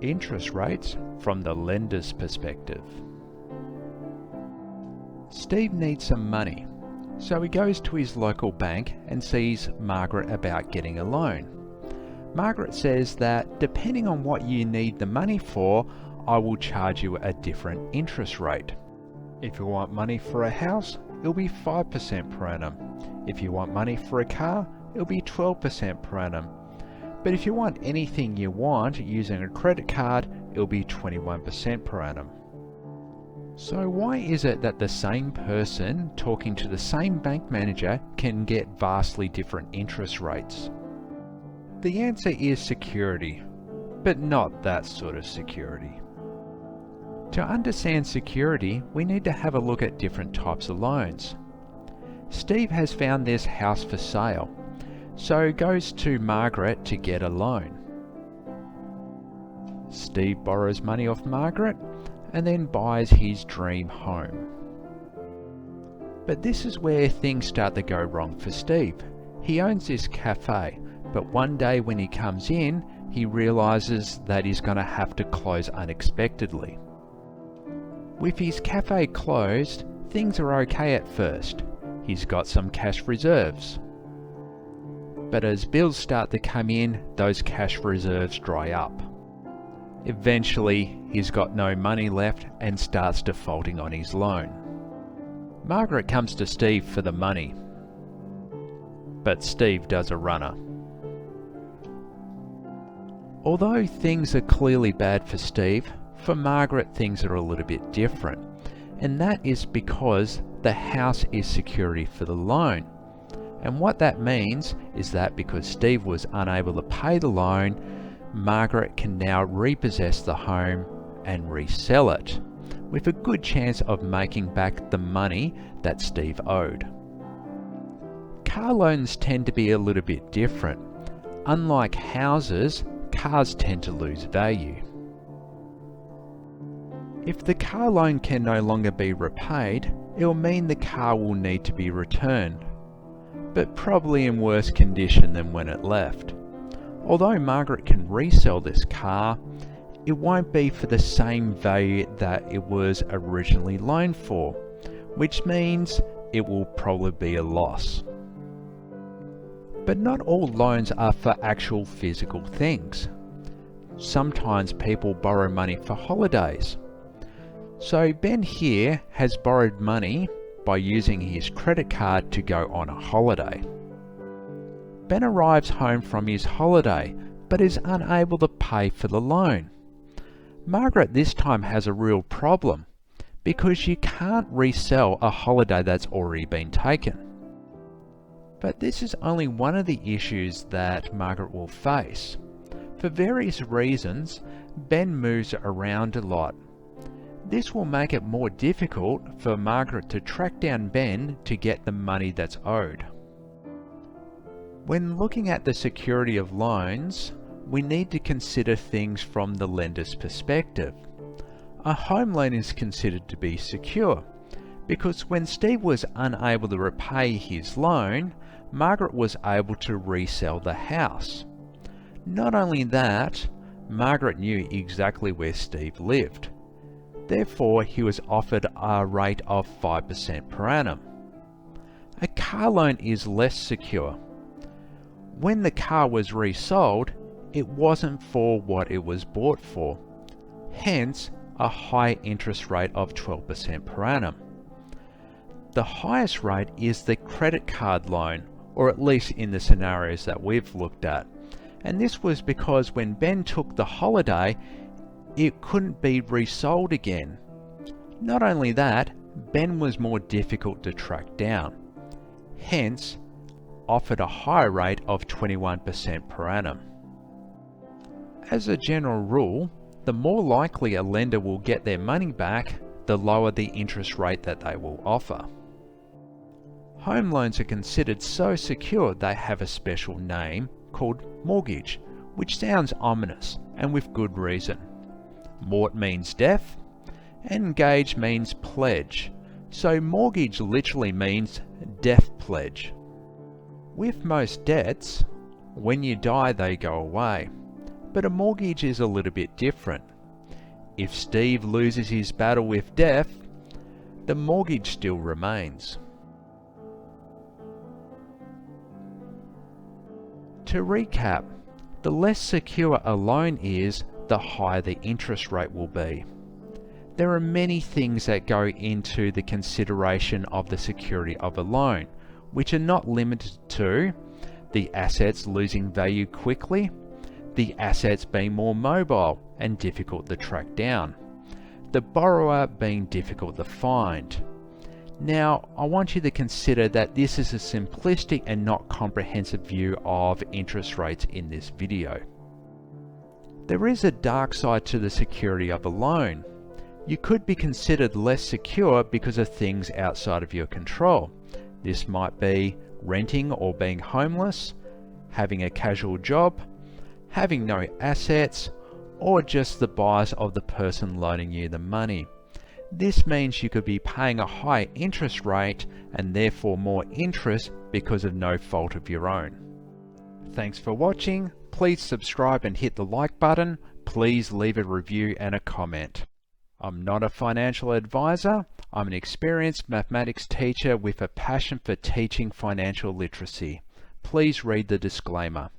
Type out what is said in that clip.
Interest rates from the lender's perspective. Steve needs some money, so he goes to his local bank and sees Margaret about getting a loan. Margaret says that depending on what you need the money for, I will charge you a different interest rate. If you want money for a house, it'll be 5% per annum. If you want money for a car, it'll be 12% per annum. But if you want anything you want using a credit card, it'll be 21% per annum. So why is it that the same person talking to the same bank manager can get vastly different interest rates? The answer is security, but not that sort of security. To understand security, we need to have a look at different types of loans. Steve has found this house for sale, so goes to Margaret to get a loan. Steve borrows money off Margaret and then buys his dream home. But this is where things start to go wrong for Steve. He owns this cafe, but one day when he comes in, he realizes that he's going to have to close unexpectedly. With his cafe closed, things are okay at first. He's got some cash reserves. But as bills start to come in, those cash reserves dry up. Eventually, he's got no money left and starts defaulting on his loan. Margaret comes to Steve for the money, but Steve does a runner. Although things are clearly bad for Steve, for Margaret things are a little bit different, and that is because the house is security for the loan. And what that means is that because Steve was unable to pay the loan, Margaret can now repossess the home and resell it, with a good chance of making back the money that Steve owed. Car loans tend to be a little bit different. Unlike houses, cars tend to lose value. If the car loan can no longer be repaid, it will mean the car will need to be returned, but probably in worse condition than when it left. Although Margaret can resell this car, it won't be for the same value that it was originally loaned for, which means it will probably be a loss. But not all loans are for actual physical things. Sometimes people borrow money for holidays. So Ben here has borrowed money by using his credit card to go on a holiday. Ben arrives home from his holiday, but is unable to pay for the loan. Margaret this time has a real problem, because you can't resell a holiday that's already been taken. But this is only one of the issues that Margaret will face. For various reasons, Ben moves around a lot. This will make it more difficult for Margaret to track down Ben to get the money that's owed. When looking at the security of loans, we need to consider things from the lender's perspective. A home loan is considered to be secure, because when Steve was unable to repay his loan, Margaret was able to resell the house. Not only that, Margaret knew exactly where Steve lived. Therefore, he was offered a rate of 5% per annum. A car loan is less secure. When the car was resold, it wasn't for what it was bought for, hence a high interest rate of 12% per annum. The highest rate is the credit card loan, or at least in the scenarios that we've looked at. And this was because when Ben took the holiday, it couldn't be resold again. Not only that, Ben was more difficult to track down, hence offered a higher rate of 21% per annum. As a general rule, the more likely a lender will get their money back, the lower the interest rate that they will offer. Home loans are considered so secure they have a special name called mortgage, which sounds ominous, and with good reason. Mort means death, and gage means pledge, so mortgage literally means death pledge. With most debts, when you die they go away, But a mortgage is a little bit different. If Steve loses his battle with death, the mortgage still remains. To recap, the less secure a loan is, the higher the interest rate will be. There are many things that go into the consideration of the security of a loan, which are not limited to the assets losing value quickly, the assets being more mobile and difficult to track down, the borrower being difficult to find. Now, I want you to consider that this is a simplistic and not comprehensive view of interest rates in this video. There is a dark side to the security of a loan. You could be considered less secure because of things outside of your control. This might be renting or being homeless, having a casual job, having no assets, or just the bias of the person loaning you the money. This means you could be paying a high interest rate and therefore more interest because of no fault of your own. Thanks for watching. Please subscribe and hit the like button. Please leave a review and a comment. I'm not a financial advisor. I'm an experienced mathematics teacher with a passion for teaching financial literacy. Please read the disclaimer.